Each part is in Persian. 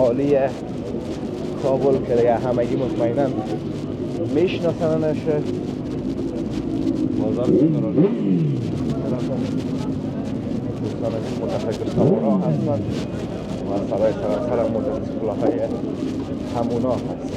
عالی کابل که دیگه همگی مطمئنا میشناسنش. بازار دوستان متفکر سوارا هستن و سرای سراسر موتورسیکل‌های همونا هست.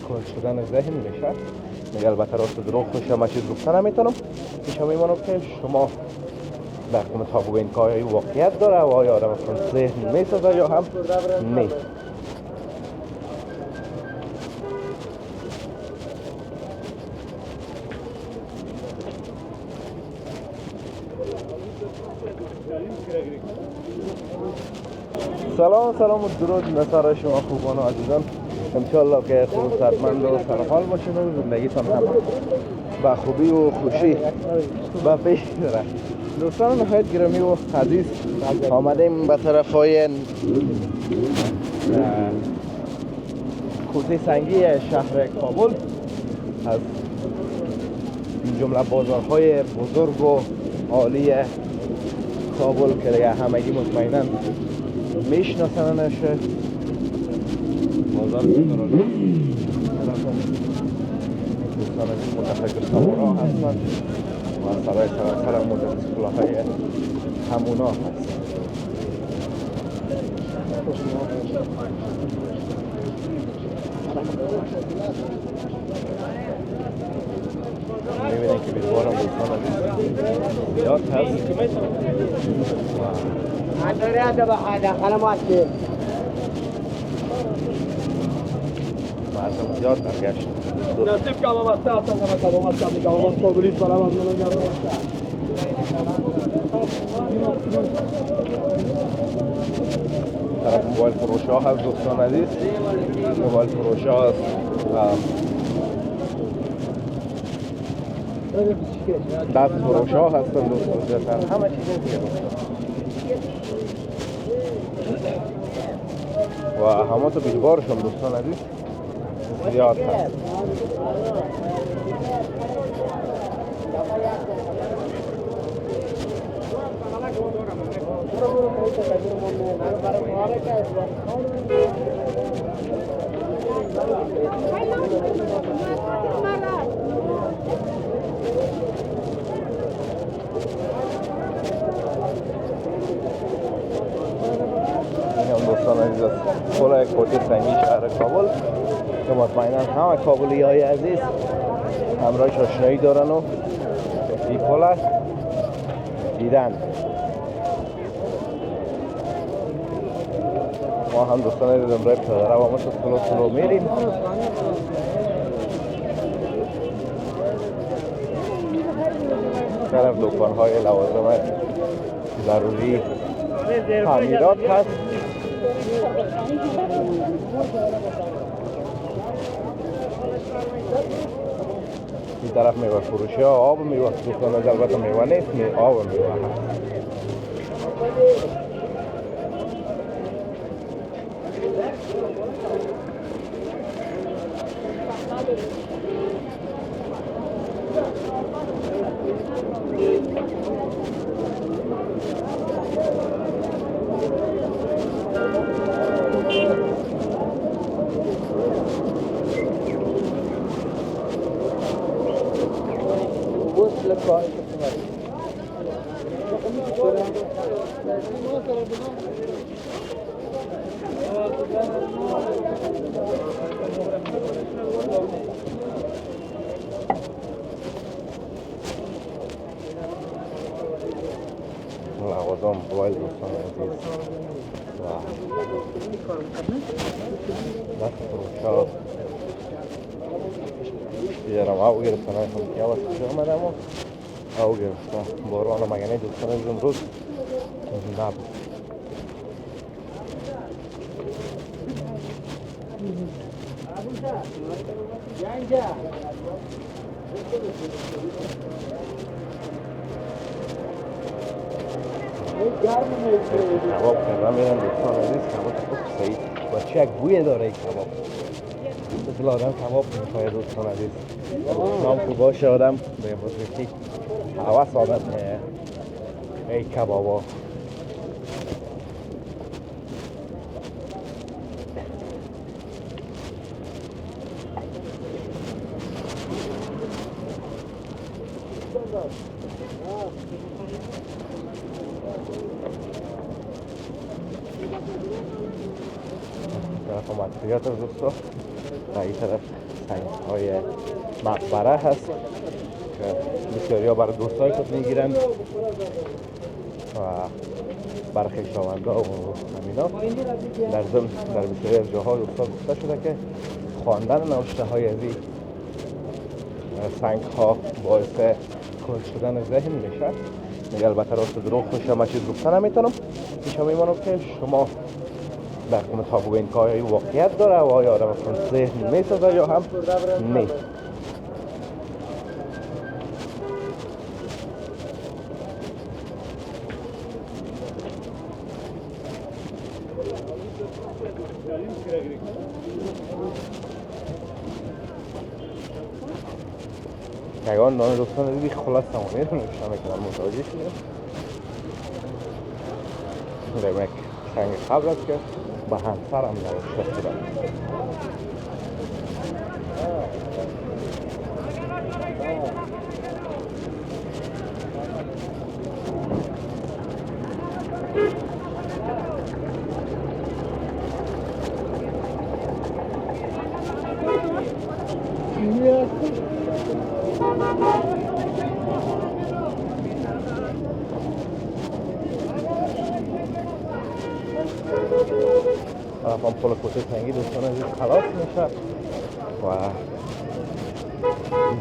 کل شدن ذهن میشه. میگه البته راست دروغ خوشه من چیز گفتن نمیتونم. پیش میمانم که شما در مطابق این کاری واقعیت داره و آیا آدم ذهن میسازه یا هم نه. سلام و درود نصار شما خوبان و عزیزان. انشالله که خصوصاتمند و سرحال باشین و زندگیتان هم با خوبی و خوشی با پیش داره. دوستان نهایت گرامی و عزیز، آمدیم به طرف های کوچه سنگی شهر کابل. از این جمله بازارهای بزرگ و عالی کابل که دیگه همگی مطمئنا میشناسنش. بازار دوستان متفکر سوارا هستن و سرای سراسر موتورسیکل‌های همونا هست. میبینید که بیدوارم دوستان زیاد هست. مردم زیاد برگشت. نصیب که آمد هستم که آمد که آمد قابلی سلام از من گرم طرف موبایل فروش ها هست دوستان عزیز. موبایل فروش ها هست. دست فروش ها هستن دوستان. همه چیز دیگه و همه تو بیدوارشون دوستان عزیز زیاد هست. دوستان عزیز است پل کوچه سنگی شهر کابل که مطمئنا همه کابلی های عزیز همراهش آشنایی دارن و این پل دیدن. ما هم دوستان عزیز امروز پیاده رو سلو میریم. طرف دکان های لوازم ضروری تعمیرات هست. این طرف میوه فروشی ها آب میوه دوستان از البته میوه نیست آب میوه هست. لوازم موبایل دوستان عزیز و دست فروش ها دیدارم او گرفتن های خمکی ها واسه آمدم و او گرفتن باران و مگنه دوستان عزیز امروز نبود. کباب کردم میرن دوستان عزیز. کباب خوب صحیح و چه بوی داره این کباب. مثل آدم کباب میخواه دوستان عزیز. نام خوب باشه آدم به بزرگی حواس آدم ای کبابا. طرف مدفوعیت از دوستا و این طرف سنگ‌های مقبره هست که بسیاری ها برای دوستای خود میگیرن و برای خویشاوندا و همینا. در ضمن در بسیاری از جاهای دوستا گفته شده که خواندن نوشته های از این سنگ ها باعث کل شدن ذهن میشه. میگه البته راست دروغ میشه، من چیز گفته نمیتونم. میشه میمانم که شما در مطابق این که آیا واقعیت داره و آیا آدم اصلا ذهن میسازه یا هم نه. یگان دانه دوستان دیدی خلاص تمامی رو نشته میکنن متوجه شدیم. دیمک سنگ قبل است که به همسر هم نوشته شدن. هم پل کوچه سنگی دوستان عزیز خلاص میشه و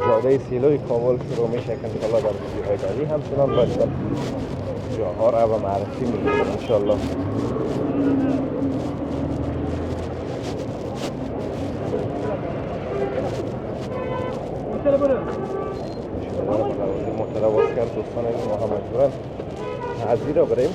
جاده سیلوی کابل شروع میشه که انشالله در ویدیوهای بعدی همچنان باید جاها را به معرفی میکنم انشالله. موتر باز کرد دوستان عزیز، ما هم مجبورن از این را بریم.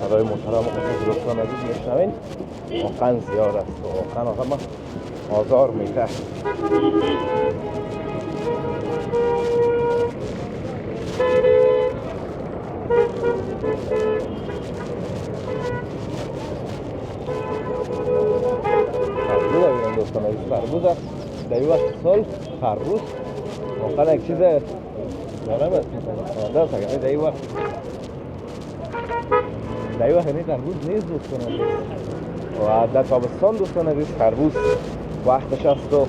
صدای محترم و دوستان عزیز میشنوین واقعا زیاد است و واقعا آدم آزار میده. خربوز ببینم دوستان عزیز، خربوز در این وقت سال خربوز واقعا یک چیز دارم است متناسب است. اگر در این وقت یعنی تربوز نیست دوستان عزیز و در تابستان دوستان عزیز تربوز وقتش است و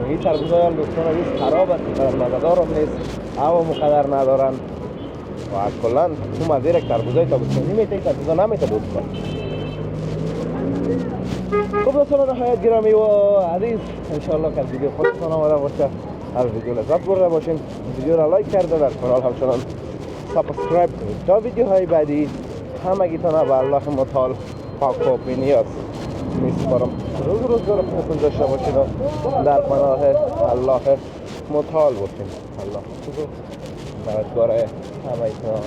این تربوز های هم دوستان عزیز خراب است، مزه‌دار هم نیست، هوا مقدر ندارن و کلا تو مزه یک تربوز های تابستانی میته تربوز ها نمیته دوستان. خب دوستان نهایت گرامی و عزیز، انشاءالله که از ویدیو خودتان آمده باشه، از ویدیو لذت برده باشین. ویدیو را لایک کرده در کانال همچنان سابسکرایب کنید تا ویدیوهای بعدی همگیتان به الله متعال پاک و بینیاز میسپارم. روز داره خودتون داشته باشید و در پناه الله متعال باشین. الله مددگار همگیتان.